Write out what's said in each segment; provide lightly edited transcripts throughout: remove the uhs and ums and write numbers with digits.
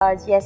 Yes,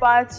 5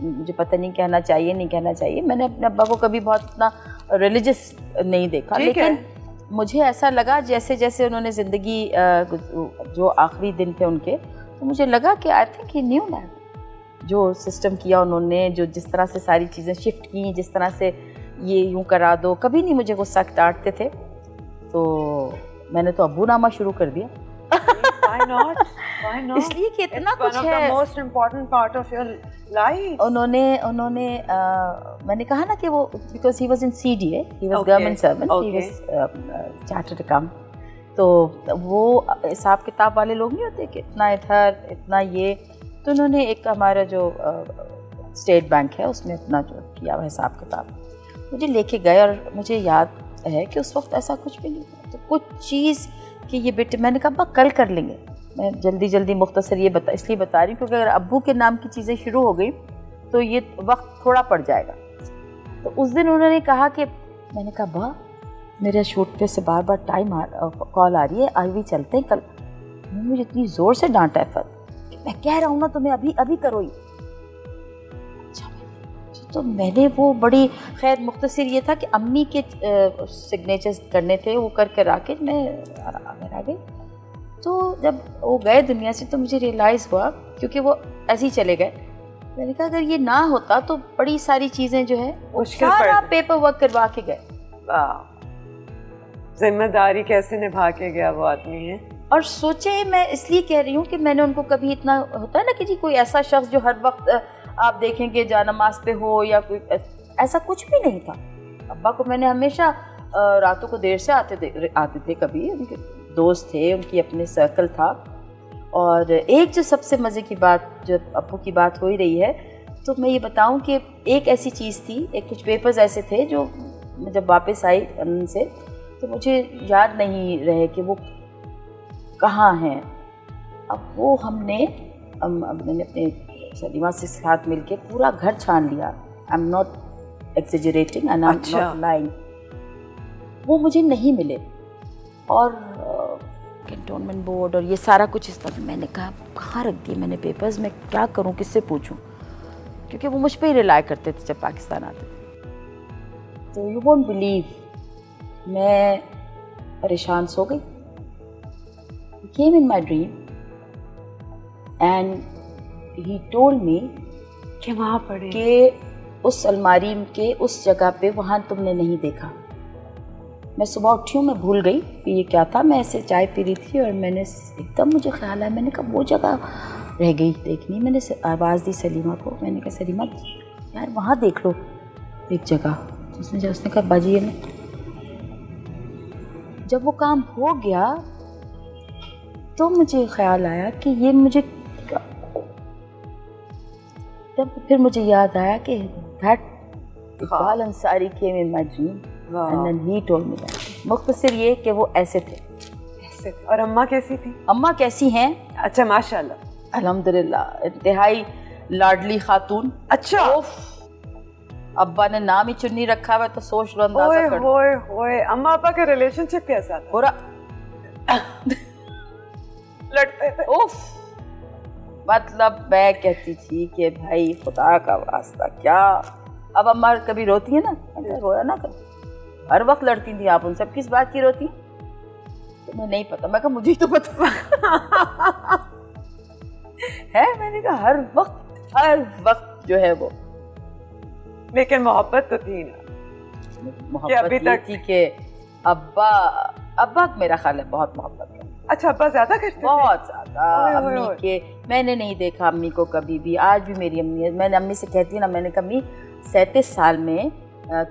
مجھے پتہ نہیں کہنا چاہیے نہیں کہنا چاہیے. میں نے اپنے ابا کو کبھی بہت اتنا ریلیجس نہیں دیکھا, لیکن مجھے ایسا لگا جیسے جیسے انہوں نے زندگی جو آخری دن تھے ان کے, تو مجھے لگا کہ I think he new that. جو سسٹم کیا انہوں نے, جو جس طرح سے ساری چیزیں شفٹ کی, جس طرح سے یہ یوں کرا دو, کبھی نہیں مجھے غصہ ڈانٹتے تھے. تو میں نے تو ابو نامہ شروع کر دیا. Why not? Why not? اس لیے کہ اتنا کچھ ہے. It's one of the most important part of your life. انہوں نے میں نے کہا نا کہ وہ because he was in CDA, he was government servant, he was chartered accountant. تو وہ حساب کتاب والے لوگ نہیں ہوتے کہ اتنا ادھر اتنا یہ. تو انہوں نے ایک ہمارا جو اسٹیٹ بینک ہے اس میں اپنا جو کیا ہوا حساب کتاب مجھے لے کے گئے, اور مجھے یاد ہے کہ اس وقت ایسا کچھ بھی نہیں تھا. تو کچھ چیز کہ یہ بیٹے, میں نے کہا ابا کل کر لیں گے. میں جلدی مختصر یہ اس لیے بتا رہی ہوں کیونکہ اگر ابو کے نام کی چیزیں شروع ہو گئی تو یہ وقت تھوڑا پڑ جائے گا. تو اس دن انہوں نے کہا کہ, میں نے کہا ابا میرے شوٹ پہ سے بار ٹائم کال آ رہی ہے, آج بھی چلتے ہیں کل. مجھے اتنی زور سے ڈانٹا ہے کہ میں کہہ رہا ہوں نا تمہیں ابھی کرو. تو میں نے وہ بڑی خیر مختصر یہ تھا کہ امی کے سگنیچرز کرنے تھے, وہ کر کے کے میں آ گئی. تو جب وہ گئے دنیا سے تو مجھے ریئلائز ہوا, کیونکہ وہ ایسے ہی چلے گئے. میں نے کہا اگر یہ نہ ہوتا تو بڑی ساری چیزیں جو ہے سارا پیپر ورک کروا کے گئے. ذمہ داری کیسے نبھا کے گیا وہ آدمی ہے. اور سوچے, میں اس لیے کہہ رہی ہوں کہ میں نے ان کو کبھی اتنا ہوتا ہے نا کہ جی کوئی ایسا شخص جو ہر وقت آپ دیکھیں کہ جانماز پہ ہو یا کوئی ایسا کچھ بھی نہیں تھا. ابا کو میں نے ہمیشہ راتوں کو دیر سے آتے تھے, کبھی ان کے دوست تھے, ان کی اپنے سرکل تھا. اور ایک جو سب سے مزے کی بات, جب ابو کی بات ہو ہی رہی ہے تو میں یہ بتاؤں کہ ایک ایسی چیز تھی, کچھ پیپرز ایسے تھے جو جب واپس آئی ان سے تو مجھے یاد نہیں رہے کہ وہ کہاں ہیں. اب وہ ہم نے اپنے سلیمہ سے ساتھ مل کے پورا گھر چھان لیا. I am not exaggerating and I am not lying. وہ مجھے نہیں ملے, اور کنٹونمنٹ بورڈ اور یہ سارا کچھ اس طرح. میں نے کہا کہاں رکھ دیے میں نے پیپرز, میں کیا کروں, کس سے پوچھوں, کیونکہ وہ مجھ پہ ہی ریلائی کرتے تھے جب پاکستان آتے تھے. تو یو وونٹ بلیو میں پریشان سو گئی. came in my dream and he told me کہ وہاں پڑے کہ اس الماری کے اس جگہ پہ وہاں تم نے نہیں دیکھا. میں صبح اٹھی ہوں, میں بھول گئی کہ یہ کیا تھا. میں ایسے چائے پی رہی تھی اور میں نے ایک دم مجھے خیال آیا, میں نے کہا وہ جگہ رہ گئی دیکھنی. میں نے آواز دی سلیمہ کو, میں نے کہا سلیمہ یار وہاں دیکھ لو ایک جگہ. اس نے کہا باجی یہ نہیں. جب وہ کام ہو گیا تو مجھے خیال آیا کہ یہ مجھے, جب پھر مجھے یاد آیا کہ that Iqbal Ansari came in my dream and then he told me that. مختصر یہ کہ وہ ایسے تھے. اور اماں کیسی تھی؟ اماں کیسی ہیں؟ اچھا ماشاءاللہ الحمدللہ, انتہائی لاڈلی خاتون. اچھا, ابا نے نام ہی چنی رکھا ہوا تو سوچ لو اندازہ کر. ہوئے اماں ابا کا ریلیشن شپ کیسا تھا؟ پورا لڑتے تھے. مطلب میں کہتی تھی کہ بھائی خدا کا واسطہ کیا. اب اماں کبھی روتی ہیں نا, رویا نہ کر, ہر وقت لڑتی تھیں آپ ان سے. کس بات کی روتی؟ تمہیں نہیں پتا. میں کہا مجھے تو پتا ہے. میں نے کہا ہر وقت جو ہے وہ, لیکن محبت تو تھی نا. محبت یہ تھی کہ ابا میرا خیال ہے بہت محبت ہے. اچھا ابا زیادہ کرتے تھے؟ بہت زیادہ. امی کے میں نے نہیں دیکھا امی کو کبھی بھی. آج بھی میری امی ہے, میں نے امی سے کہتی ہوں نا, میں نے کہا امی 37 سال میں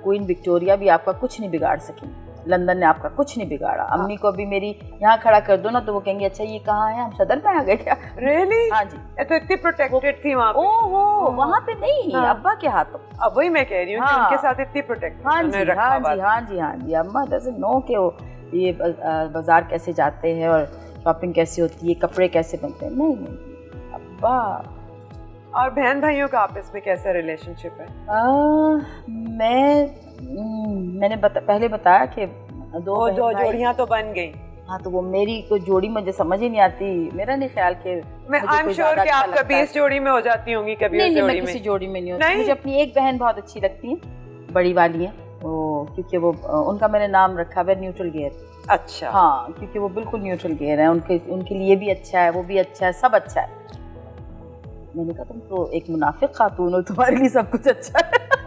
کوئین وکٹوریا بھی آپ کا کچھ نہیں بگاڑ سکی, لندن نے آپ کا کچھ نہیں بگاڑا. امی کو ابھی میری یہاں کھڑا کر دو نا تو وہ کہیں گے اچھا یہ کہاں ہے, ہم صدر میں آ گئے کیا؟ ریئلی؟ ہاں جی. تو اتنی پروٹیکٹڈ تھی وہاں پہ؟ اوہ وہاں پہ نہیں, ابا کے ہاتھوں. اب وہی میں کہہ رہی ہوں کہ ان کے ساتھ اتنی پروٹیکٹ. ہاں جی. اما ڈزنٹ نو کہ وہ یہ بازار کیسے جاتے ہیں اور شاپنگ کیسے ہوتی ہے, کپڑے کیسے بنتے ہیں. نہیں ابا. اور بہن بھائیوں کا آپس میں کیسا ریلیشن شپ ہے؟ میں نے پہلے بتایا کہ دو جوڑیاں تو بن گئی. ہاں تو وہ میری کوئی جوڑی مجھے سمجھ ہی نہیں آتی, میرا نہیں خیال کہ میں آئی ایم شیور کہ آپ کبھی اس جوڑی میں ہو جاتی ہوں گی, کبھی اس جوڑی میں. کسی جوڑی میں نہیں ہوتی. مجھے اپنی ایک بہن بہت اچھی لگتی ہے, بڑی والی ہیں وہ, کیونکہ وہ ان کا میں نے نام رکھا ہے نیوٹرل گیئر. اچھا. ہاں کیونکہ وہ بالکل نیوٹرل گیئر ہیں, ان کے لیے بھی اچھا ہے, وہ بھی اچھا ہے, سب اچھا ہے. میں نے کہا تم تو ایک منافق خاتون ہو, تمہارے لیے سب کچھ اچھا ہے.